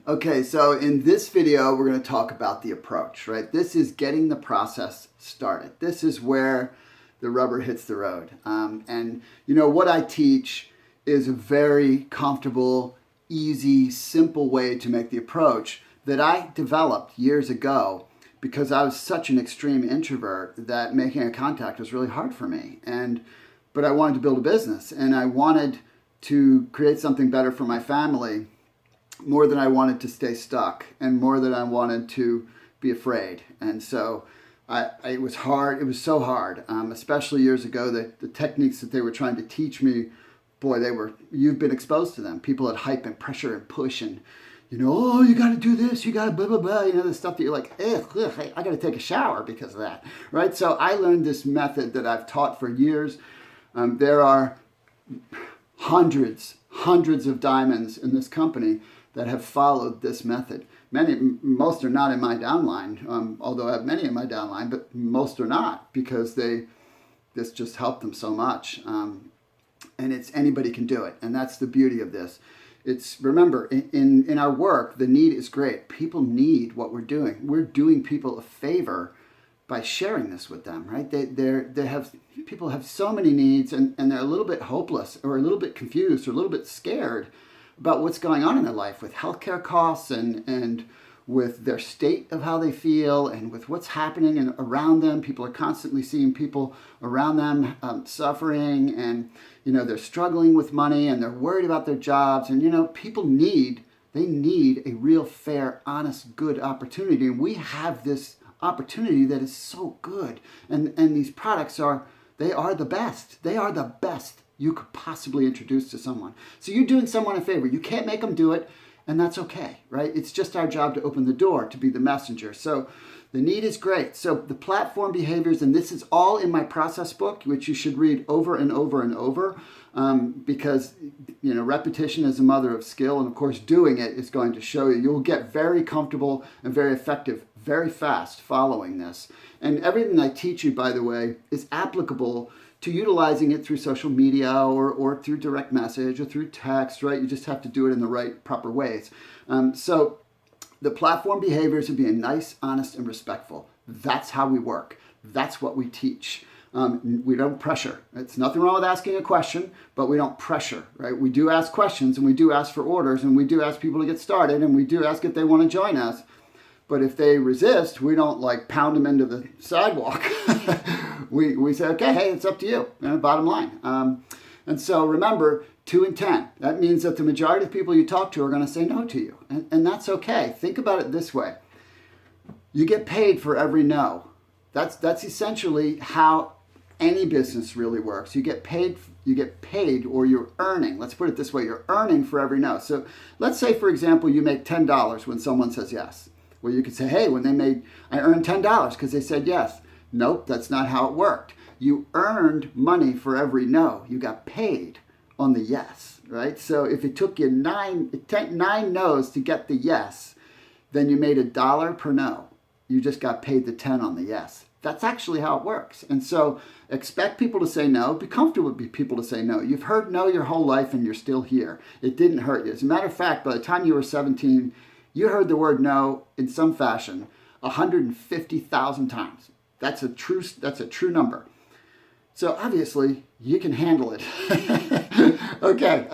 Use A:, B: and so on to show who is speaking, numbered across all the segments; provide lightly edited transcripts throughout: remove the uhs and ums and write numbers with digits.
A: Okay, so in this video, we're going to talk about the approach, right? This is getting the process started. This is where the rubber hits the road. And what I teach is a very comfortable, easy, simple way to make the approach that I developed years ago because I was such an extreme introvert that making a contact was really hard for me. But I wanted to build a business and I wanted to create something better for my family more than I wanted to stay stuck and more than I wanted to be afraid. And so it was hard. It was so hard, especially years ago. The techniques that they were trying to teach me, boy, you've been exposed to them. People that hype and pressure and push and, oh, you got to do this, you got to blah, blah, blah, the stuff that you're like, ugh, I got to take a shower because of that, right? So I learned this method that I've taught for years. There are hundreds of diamonds in this company that have followed this method. Most are not in my downline, although I have many in my downline, but most are not because this just helped them so much. And anybody can do it, and that's the beauty of this. Remember, in our work, the need is great. People need what we're doing. We're doing people a favor by sharing this with them, right? People have so many needs, and they're a little bit hopeless or a little bit confused or a little bit scared about what's going on in their life with healthcare costs and with their state of how they feel and with what's happening around them. People are constantly seeing people around them suffering, and they're struggling with money and they're worried about their jobs. And people need a real, fair, honest, good opportunity. And we have this opportunity that is so good. And these products are the best. They are the best you could possibly introduce to someone. So you're doing someone a favor. You can't make them do it, and that's okay, right? It's just our job to open the door, to be the messenger. So the need is great. So the platform behaviors, and this is all in my process book, which you should read over and over and over, because repetition is the mother of skill, and of course doing it is going to show you. You'll get very comfortable and very effective very fast following this. And everything I teach you, by the way, is applicable to utilizing it through social media or through direct message or through text, right? You just have to do it in the right, proper ways. So the platform behaviors are being nice, honest, and respectful. That's how we work. That's what we teach. We don't pressure. It's nothing wrong with asking a question, but we don't pressure, right? We do ask questions, and we do ask for orders, and we do ask people to get started, and we do ask if they want to join us. But if they resist, we don't pound them into the sidewalk. we say, okay, hey, it's up to you, bottom line. And so remember, 2 in 10. That means that the majority of the people you talk to are going to say no to you. And that's okay. Think about it this way. You get paid for every no. That's essentially how any business really works. You get paid, or you're earning. Let's put it this way. You're earning for every no. So let's say, for example, you make $10 when someone says yes. Well, you could say, hey, I earned $10 because they said yes. Nope, that's not how it worked. You earned money for every no. You got paid on the yes, right? So if it took you nine no's to get the yes, then you made $1 per no. You just got paid the 10 on the yes. That's actually how it works. And so expect people to say no. Be comfortable with people to say no. You've heard no your whole life and you're still here. It didn't hurt you. As a matter of fact, by the time you were 17, you heard the word no in some fashion 150,000 times. That's a true number. So obviously you can handle it. Okay.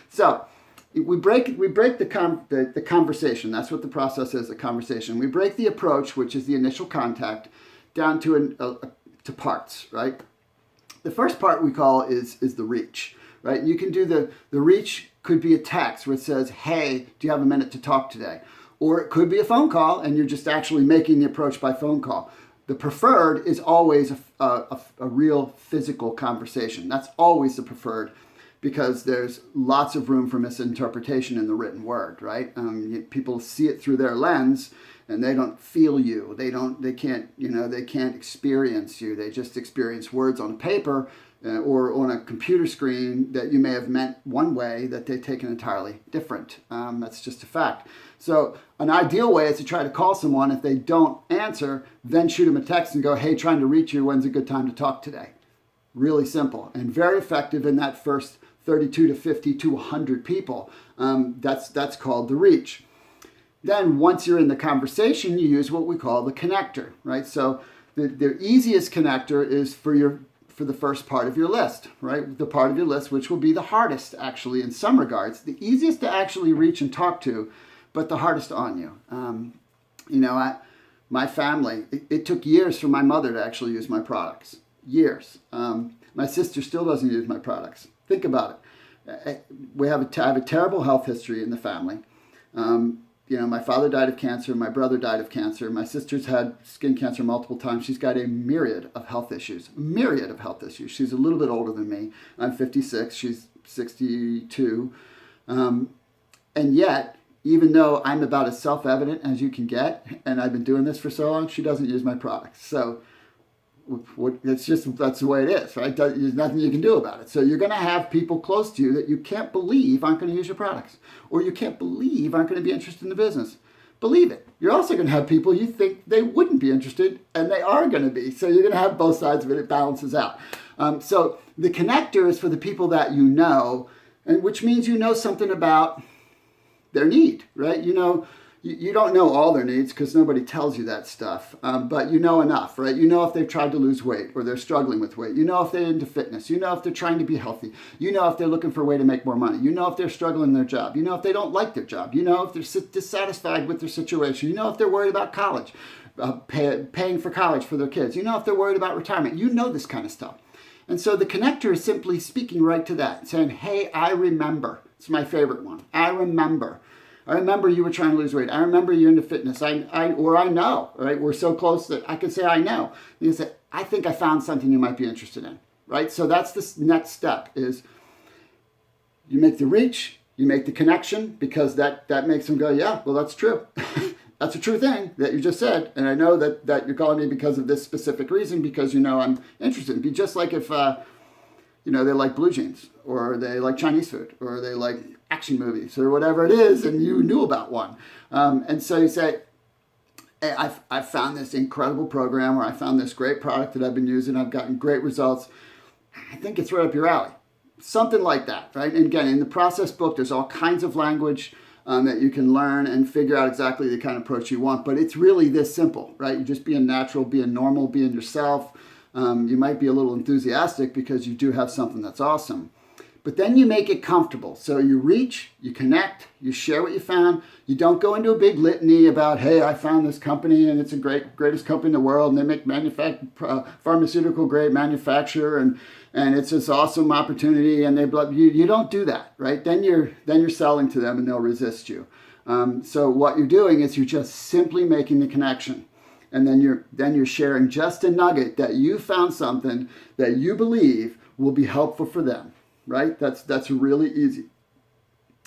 A: So we break the conversation. That's what the process is, a conversation. We break the approach, which is the initial contact, down to parts, right? The first part we call is the reach, right? You can do the reach. Could be a text where it says, hey, do you have a minute to talk today? Or it could be a phone call and you're just actually making the approach by phone call. The preferred is always a real physical conversation. That's always the preferred because there's lots of room for misinterpretation in the written word, right? People see it through their lens and they don't feel you. They can't experience you. They just experience words on paper or on a computer screen that you may have meant one way that they take an entirely different. That's just a fact. So an ideal way is to try to call someone. If they don't answer, then shoot them a text and go, hey, trying to reach you. When's a good time to talk today? Really simple and very effective in that first 32 to 50 to 100 people. That's called the reach. Then once you're in the conversation, you use what we call the connector, right? So the easiest connector is for the first part of your list, right? The part of your list which will be the hardest, actually, in some regards, the easiest to actually reach and talk to, but the hardest on you. My family, it took years for my mother to actually use my products. Years. My sister still doesn't use my products. Think about it. I have a terrible health history in the family. My father died of cancer. My brother died of cancer. My sister's had skin cancer multiple times. She's got a myriad of health issues. She's a little bit older than me. I'm 56. She's 62. And yet, even though I'm about as self-evident as you can get, and I've been doing this for so long, she doesn't use my products. So that's the way it is, right? There's nothing you can do about it. So you're going to have people close to you that you can't believe aren't going to use your products, or you can't believe aren't going to be interested in the business. Believe it. You're also going to have people you think they wouldn't be interested, and they are going to be. So you're going to have both sides of it. It balances out. So the connector is for the people that you know, and which means you know something about their need, right? You don't know all their needs because nobody tells you that stuff, but you know enough, right? You know if they've tried to lose weight or they're struggling with weight. You know if they're into fitness. You know if they're trying to be healthy. You know if they're looking for a way to make more money. You know if they're struggling in their job. You know if they don't like their job. You know if they're dissatisfied with their situation. You know if they're worried about college, paying for college for their kids. You know if they're worried about retirement. You know this kind of stuff. And so the connector is simply speaking right to that, saying, hey, I remember. It's my favorite one. I remember you were trying to lose weight. I remember you're into fitness. I know, right? We're so close that I can say I know. You can say, I think I found something you might be interested in, right? So that's the next step is you make the reach, you make the connection, because that makes them go, yeah, well, that's true. That's a true thing that you just said. And I know that you're calling me because of this specific reason, because I'm interested. It'd be just like if, they like blue jeans, or they like Chinese food, or they like action movies, or whatever it is, and you knew about one. And so you say, hey, I've found this incredible program, or I found this great product that I've been using. I've gotten great results. I think it's right up your alley. Something like that, right? And again, in the process book, there's all kinds of language that you can learn and figure out exactly the kind of approach you want. But it's really this simple, right? You just being natural, being normal, being yourself. You might be a little enthusiastic because you do have something that's awesome. But then you make it comfortable. So you reach, you connect, you share what you found. You don't go into a big litany about, hey, I found this company and it's the greatest company in the world, and they make pharmaceutical grade manufacture, and it's this awesome opportunity, and you don't do that, right? Then you're selling to them and they'll resist you. So what you're doing is you're just simply making the connection. And then you're sharing just a nugget that you found something that you believe will be helpful for them. Right? That's really easy.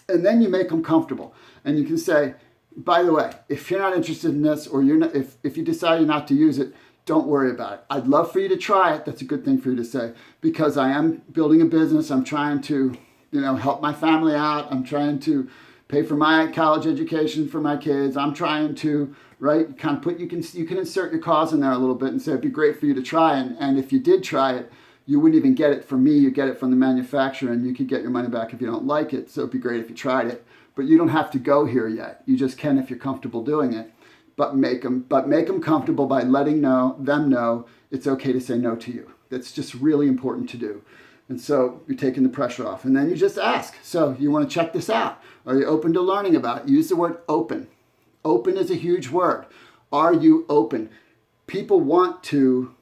A: And then you make them comfortable. And you can say, by the way, if you're not interested in this, or if you decide not to use it, don't worry about it. I'd love for you to try it. That's a good thing for you to say, because I am building a business. I'm trying to, help my family out. I'm trying to pay for my college education for my kids. I'm trying to, right? Kind of you can insert your cause in there a little bit and say it'd be great for you to try. And if you did try it, you wouldn't even get it from me. You get it from the manufacturer, and you could get your money back if you don't like it. So it'd be great if you tried it. But you don't have to go here yet. You just can if you're comfortable doing it. But make them comfortable by letting them know it's okay to say no to you. That's just really important to do. And so you're taking the pressure off. And then you just ask. So you want to check this out? Are you open to learning about it? Use the word open. Open is a huge word. Are you open? People want to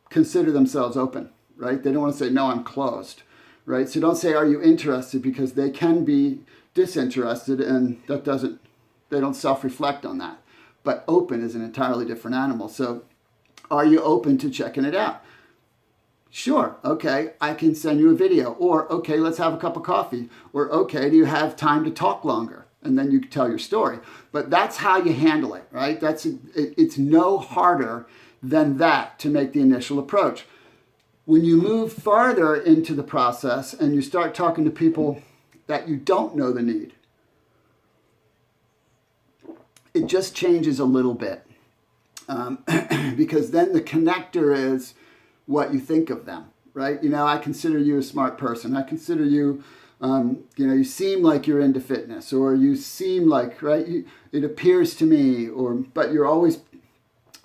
A: consider themselves open. Right? They don't want to say, no, I'm closed, right? So don't say, are you interested? Because they can be disinterested, and they don't self-reflect on that. But open is an entirely different animal. So are you open to checking it out? Sure. Okay, I can send you a video. Or, okay, let's have a cup of coffee. Or, okay, do you have time to talk longer? And then you can tell your story. But that's how you handle it, right? It's no harder than that to make the initial approach. When you move farther into the process and you start talking to people that you don't know the need, it just changes a little bit. Because then the connector is what you think of them, right? I consider you a smart person. I consider you You seem like you're into fitness, or you seem like, right, it appears to me, but you're always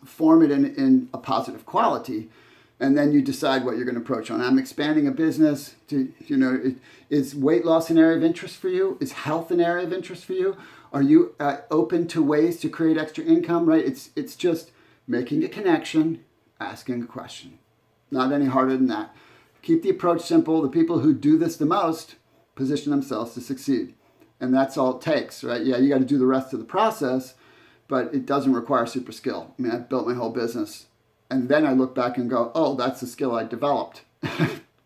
A: form it in a positive quality. And then you decide what you're going to approach on. I'm expanding a business. Is weight loss an area of interest for you? Is health an area of interest for you? Are you open to ways to create extra income, right? It's just making a connection, asking a question. Not any harder than that. Keep the approach simple. The people who do this the most position themselves to succeed. And that's all it takes, right? Yeah, you got to do the rest of the process, but it doesn't require super skill. I mean, I've built my whole business. And then I look back and go, oh, that's the skill I developed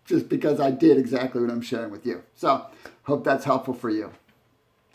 A: just because I did exactly what I'm sharing with you. So hope that's helpful for you.